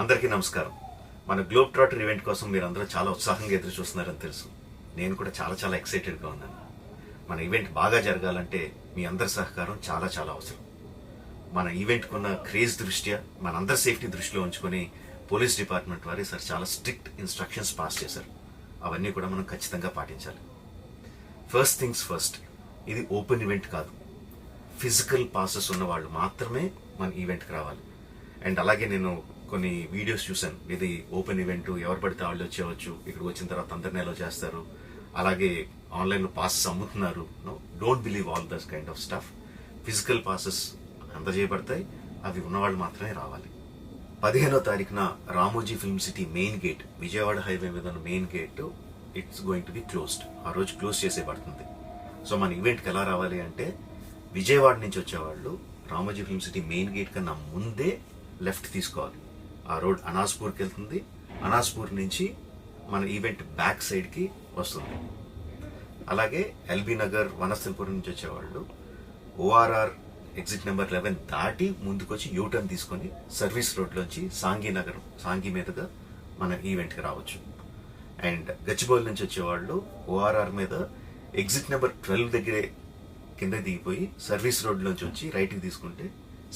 అందరికీ నమస్కారం. మన గ్లోబ్ ట్రాటర్ ఈవెంట్ కోసం మీరందరూ చాలా ఉత్సాహంగా ఎదురు చూస్తున్నారని తెలుసు. నేను కూడా చాలా ఎక్సైటెడ్గా ఉన్నాను. మన ఈవెంట్ బాగా జరగాలంటే మీ అందరి సహకారం చాలా అవసరం. మన ఈవెంట్కి ఉన్న క్రేజ్ దృష్ట్యా మనందరి సేఫ్టీ దృష్టిలో ఉంచుకొని పోలీస్ డిపార్ట్మెంట్ వారు సార్ చాలా స్ట్రిక్ట్ ఇన్స్ట్రక్షన్స్ పాస్ చేశారు. అవన్నీ కూడా మనం ఖచ్చితంగా పాటించాలి. ఫస్ట్ థింగ్స్ ఫస్ట్, ఇది ఓపెన్ ఈవెంట్ కాదు. ఫిజికల్ పాసెస్ ఉన్న వాళ్ళు మాత్రమే మన ఈవెంట్కి రావాలి. అండ్ అలాగే నేను కొన్ని వీడియోస్ చూశాను. ఇది ఓపెన్ ఈవెంట్, ఎవరు పడితే వాళ్ళు వచ్చేవచ్చు, ఇక్కడికి వచ్చిన తర్వాత అందరినీ అలో చేస్తారు, అలాగే ఆన్లైన్లో పాసెస్ అమ్ముతున్నారు. Don't believe all this kind of stuff. Physical passes అందజేయబడతాయి, అవి ఉన్నవాళ్ళు మాత్రమే రావాలి. 15వ తారీఖున Ramoji film city main gate, Vijayawada highway మీద ఉన్న main gate it's going to be closed. ఆ రోజు క్లోజ్ చేసేయబడుతుంది. సో మన ఈవెంట్కి ఎలా రావాలి అంటే, విజయవాడ నుంచి వచ్చేవాళ్ళు Ramoji film city main gate కన్నా ముందే లెఫ్ట్ తీసుకోవాలి. ఆ రోడ్ అనాస్పూర్కి వెళ్తుంది. అనాస్పూర్ నుంచి మన ఈవెంట్ బ్యాక్ సైడ్కి వస్తుంది. అలాగే ఎల్బీ నగర్, వనస్థలపురం నుంచి వచ్చేవాళ్ళు ఓఆర్ఆర్ ఎగ్జిట్ నెంబర్ 11 దాటి ముందుకొచ్చి యూటర్న్ తీసుకొని సర్వీస్ రోడ్లోంచి సాంఘీ మీదుగా మన ఈవెంట్కి రావచ్చు. అండ్ గచ్చిబౌలి నుంచి వచ్చేవాళ్ళు ఓఆర్ఆర్ మీద ఎగ్జిట్ నెంబర్ 12 దగ్గరే కింద దిగిపోయి సర్వీస్ రోడ్లోంచి వచ్చి రైట్కి తీసుకుంటే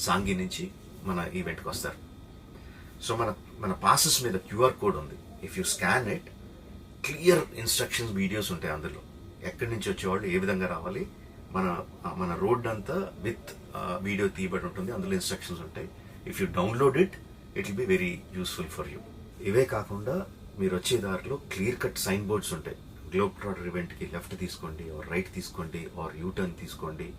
సాంఘీ నుంచి మన ఈవెంట్కి వస్తారు. సో మన పాసెస్ మీద క్యూఆర్ కోడ్ ఉంది. If you scan it, clear instructions videos ఉంటాయి అందులో. ఎక్కడి నుంచి వచ్చేవాళ్ళు ఏ విధంగా రావాలి, మన రోడ్ అంతా విత్ వీడియో తీయబడి ఉంటుంది. అందులో ఇన్స్ట్రక్షన్స్ ఉంటాయి. If you download it will be very useful for you. ఇవే కాకుండా మీరు వచ్చే దారిలో క్లియర్ కట్ సైన్ బోర్డ్స్ ఉంటాయి. గ్లోబ్ ట్రాటర్ ఈవెంట్కి లెఫ్ట్ తీసుకోండి, ఆర్ రైట్ తీసుకోండి, ఆర్ యూటర్న్ తీసుకోండి.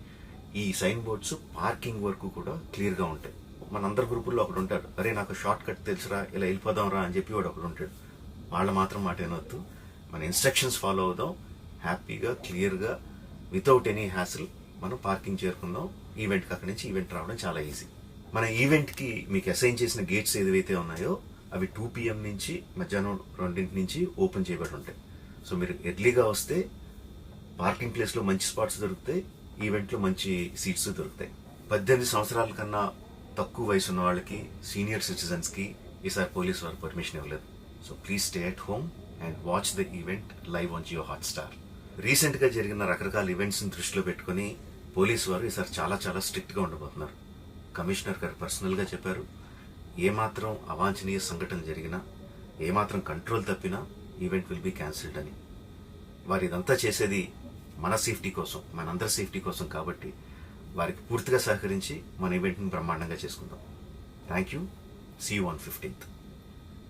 ఈ సైన్ బోర్డ్స్ పార్కింగ్ వరకు కూడా క్లియర్గా ఉంటాయి. మనందరి గ్రూపుల్లో ఒకడు ఉంటాడు, అరే నాకు షార్ట్ కట్ తెలుసురా, ఇలా వెళ్ళిపోదాం రా అని చెప్పి వాడు ఒకడు ఉంటాడు. వాళ్ళ మాత్రం మాట వినొద్దు. మన ఇన్స్ట్రక్షన్స్ ఫాలో అవుదాం. హ్యాపీగా క్లియర్గా వితౌట్ ఎనీ హ్యాసిల్ మనం పార్కింగ్ చేరుకుందాం. ఈవెంట్కి అక్కడి నుంచి ఈవెంట్ రావడం చాలా ఈజీ. మన ఈవెంట్కి మీకు అసైన్ చేసిన గేట్స్ ఏదైతే ఉన్నాయో అవి 2 PM నుంచి మధ్యాహ్నం 2 నుంచి ఓపెన్ చేయబడి ఉంటాయి. సో మీరు ఎర్లీగా వస్తే పార్కింగ్ ప్లేస్లో మంచి స్పాట్స్ దొరుకుతాయి, ఈవెంట్లో మంచి సీట్స్ దొరుకుతాయి. 18 సంవత్సరాల కన్నా తక్కువ వయసు ఉన్న వాళ్ళకి, సీనియర్ సిటిజన్స్కి ఈసారి పోలీస్ వారు పర్మిషన్ ఇవ్వలేదు. So please stay at home and watch the event live on Jio Hotstar. రీసెంట్గా జరిగిన రకరకాల ఈవెంట్స్ని దృష్టిలో పెట్టుకుని పోలీసు వారు ఈసారి చాలా స్ట్రిక్ట్గా ఉండబోతున్నారు. కమిషనర్ గారు పర్సనల్గా చెప్పారు, ఏమాత్రం అవాంఛనీయ సంఘటన జరిగినా, ఏమాత్రం కంట్రోల్ తప్పినా ఈవెంట్ విల్ బీ క్యాన్సిల్డ్ అని. వారు ఇదంతా చేసేది మన సేఫ్టీ కోసం, మనందరి సేఫ్టీ కోసం. కాబట్టి వారికి పూర్తిగా సహకరించి మన ఈవెంట్ని బ్రహ్మాండంగా చేసుకుందాం. Thank you. See you on 15th.